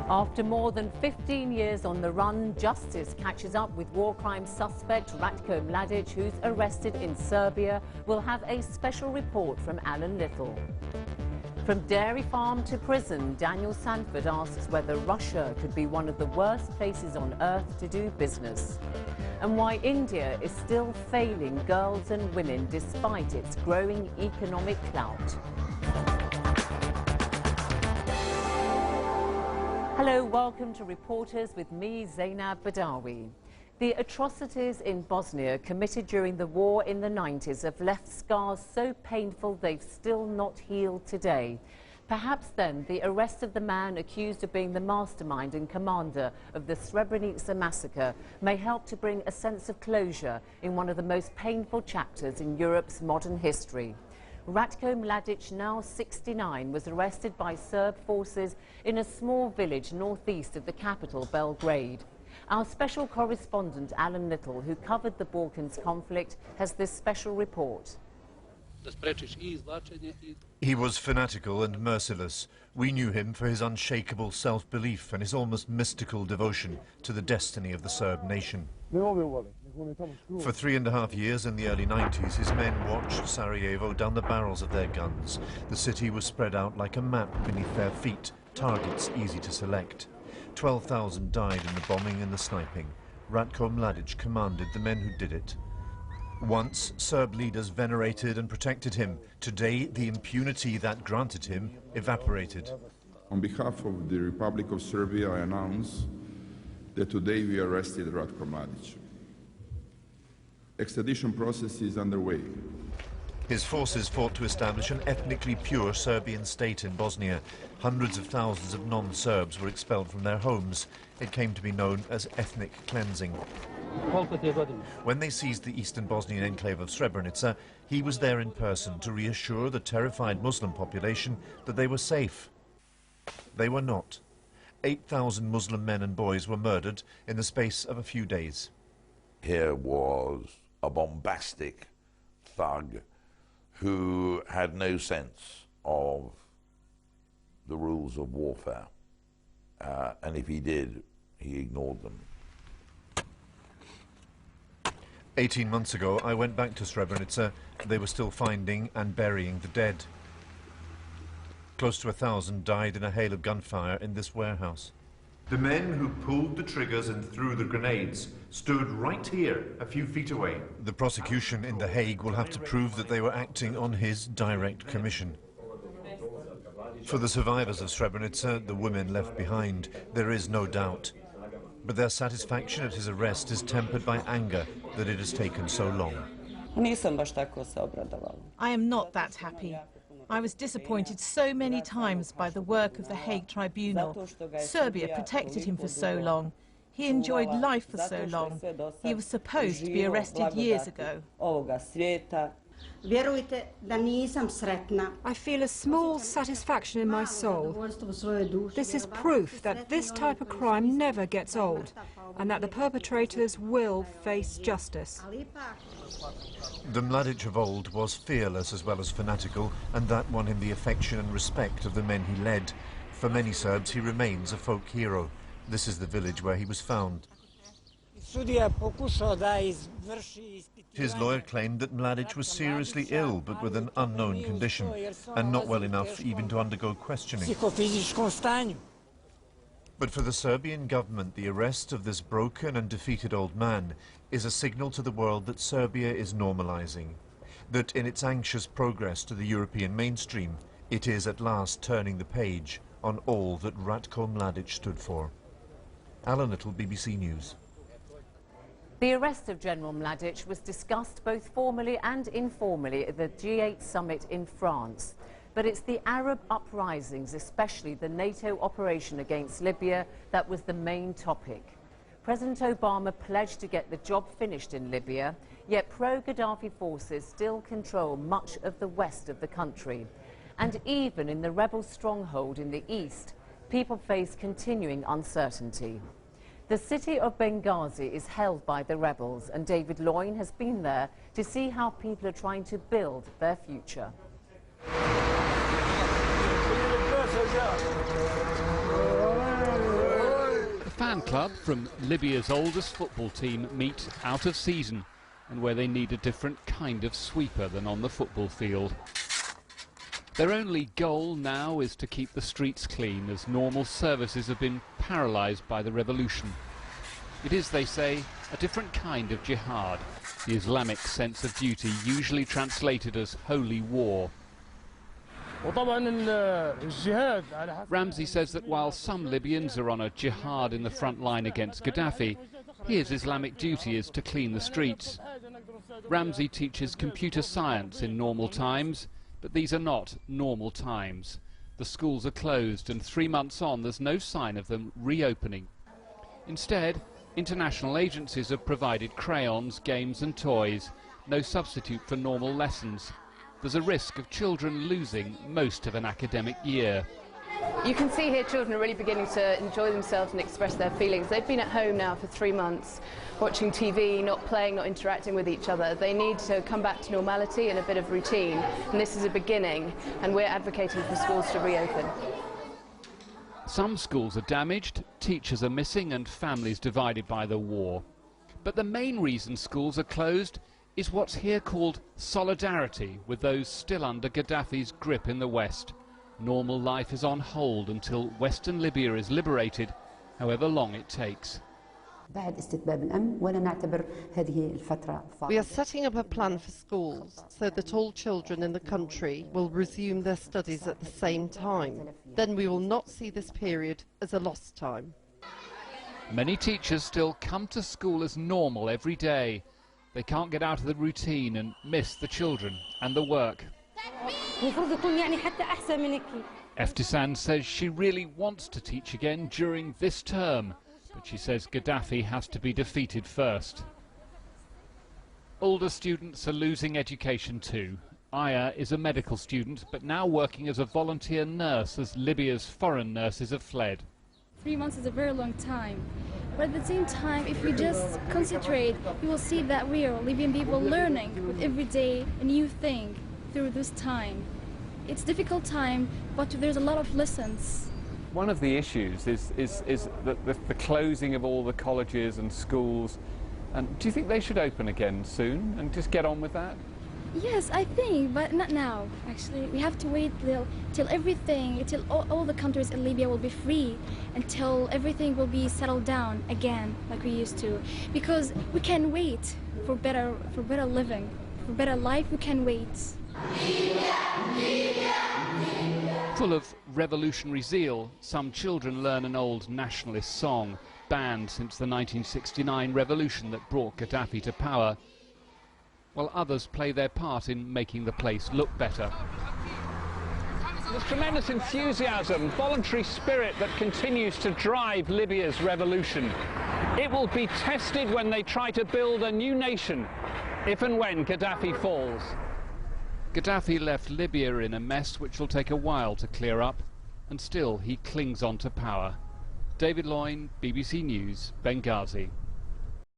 After more than 15 years on the run, justice catches up with war crime suspect Ratko Mladic, who's arrested in Serbia. We'll have a special report from Alan Little. From dairy farm to prison, Daniel Sanford asks whether Russia could be one of the worst places on earth to do business. And why India is still failing girls and women despite its growing economic clout. Hello, welcome to Reporters with me, Zainab Badawi. The atrocities in Bosnia committed during the war in the 90s have left scars so painful they've still not healed today. Perhaps then the arrest of the man accused of being the mastermind and commander of the Srebrenica massacre may help to bring a sense of closure in one of the most painful chapters in Europe's modern history. Ratko Mladic, now 69, was arrested by Serb forces in a small village northeast of the capital, Belgrade. Our special correspondent, Alan Little, who covered the Balkans conflict, has this special report. He was fanatical and merciless. We knew him for his unshakable self-belief and his almost mystical devotion to the destiny of the Serb nation. For 3.5 years in the early 90s, his men watched Sarajevo down the barrels of their guns. The city was spread out like a map beneath their feet, targets easy to select. 12,000 died in the bombing and the sniping. Ratko Mladic commanded the men who did it. Once, Serb leaders venerated and protected him. Today, the impunity that granted him evaporated. On behalf of the Republic of Serbia, I announce that today we arrested Ratko Mladic. Extradition process is underway. His forces fought to establish an ethnically pure Serbian state in Bosnia. Hundreds of thousands of non-Serbs were expelled from their homes. It came to be known as ethnic cleansing. When they seized the eastern Bosnian enclave of Srebrenica, he was there in person to reassure the terrified Muslim population that they were safe. They were not. 8,000 Muslim men and boys were murdered in the space of a few days. Here was a bombastic thug who had no sense of the rules of warfare. And if he did, he ignored them. 18 months ago, I went back to Srebrenica. They were still finding and burying the dead. Close to 1,000 died in a hail of gunfire in this warehouse. The men who pulled the triggers and threw the grenades stood right here, a few feet away. The prosecution in The Hague will have to prove that they were acting on his direct commission. For the survivors of Srebrenica, the women left behind, there is no doubt. But their satisfaction at his arrest is tempered by anger that it has taken so long. I am not that happy. I was disappointed so many times by the work of the Hague Tribunal. Serbia protected him for so long. He enjoyed life for so long. He was supposed to be arrested years ago. I feel a small satisfaction in my soul. This is proof that this type of crime never gets old, and that the perpetrators will face justice. The Mladic of old was fearless as well as fanatical, and that won him the affection and respect of the men he led. For many Serbs, he remains a folk hero. This is the village where he was found. His lawyer claimed that Mladic was seriously ill, but with an unknown condition, and not well enough even to undergo questioning. But for the Serbian government, the arrest of this broken and defeated old man is a signal to the world that Serbia is normalizing, that in its anxious progress to the European mainstream, it is at last turning the page on all that Ratko Mladic stood for. Alan Little, BBC News. The arrest of General Mladic was discussed both formally and informally at the G8 summit in France. But it's the Arab uprisings, especially the NATO operation against Libya, that was the main topic. President Obama pledged to get the job finished in Libya, yet pro-Gaddafi forces still control much of the west of the country. And even in the rebel stronghold in the east, people face continuing uncertainty. The city of Benghazi is held by the rebels, and David Loyne has been there to see how people are trying to build their future. fan club from Libya's oldest football team meet out of season, and where they need a different kind of sweeper than on the football field. Their only goal now is to keep the streets clean, as normal services have been paralysed by the revolution. It is, they say, a different kind of jihad, the Islamic sense of duty, usually translated as holy war. Ramsey says that while some Libyans are on a jihad in the front line against Gaddafi, his Islamic duty is to clean the streets. Ramsey teaches computer science in normal times, but these are not normal times. The schools are closed, and 3 months on there's no sign of them reopening. Instead, international agencies have provided crayons, games and toys, no substitute for normal lessons. There's a risk of children losing most of an academic year. You can see here children are really beginning to enjoy themselves and express their feelings. They've been at home now for 3 months, watching TV, not playing, not interacting with each other. They need to come back to normality and a bit of routine, and this is a beginning, and we're advocating for schools to reopen. Some schools are damaged, teachers are missing and families divided by the war. But the main reason schools are closed is what's here called solidarity with those still under Gaddafi's grip in the West. Normal life is on hold until Western Libya is liberated, however long it takes. We are setting up a plan for schools so that all children in the country will resume their studies at the same time. Then we will not see this period as a lost time. Many teachers still come to school as normal every day. They can't get out of the routine and miss the children and the work. Eftisan says she really wants to teach again during this term, but she says Gaddafi has to be defeated first. Older students are losing education too. Aya is a medical student, but now working as a volunteer nurse as Libya's foreign nurses have fled. 3 months is a very long time, but at the same time, if we just concentrate, you will see that we are Libyan people learning with every day a new thing through this time. It's a difficult time, but there's a lot of lessons. One of the issues is the closing of all the colleges and schools. And do you think they should open again soon and just get on with that? Yes, I think, but not now. Actually, we have to wait till everything, till all the countries in Libya will be free, until everything will be settled down again, like we used to. Because we can wait for better living, for better life. We can wait. Full of revolutionary zeal, some children learn an old nationalist song, banned since the 1969 revolution that brought Gaddafi to power, while others play their part in making the place look better. There's tremendous enthusiasm, voluntary spirit that continues to drive Libya's revolution. It will be tested when they try to build a new nation, if and when Gaddafi falls. Gaddafi left Libya in a mess which will take a while to clear up, and still he clings on to power. David Loyne, BBC News, Benghazi.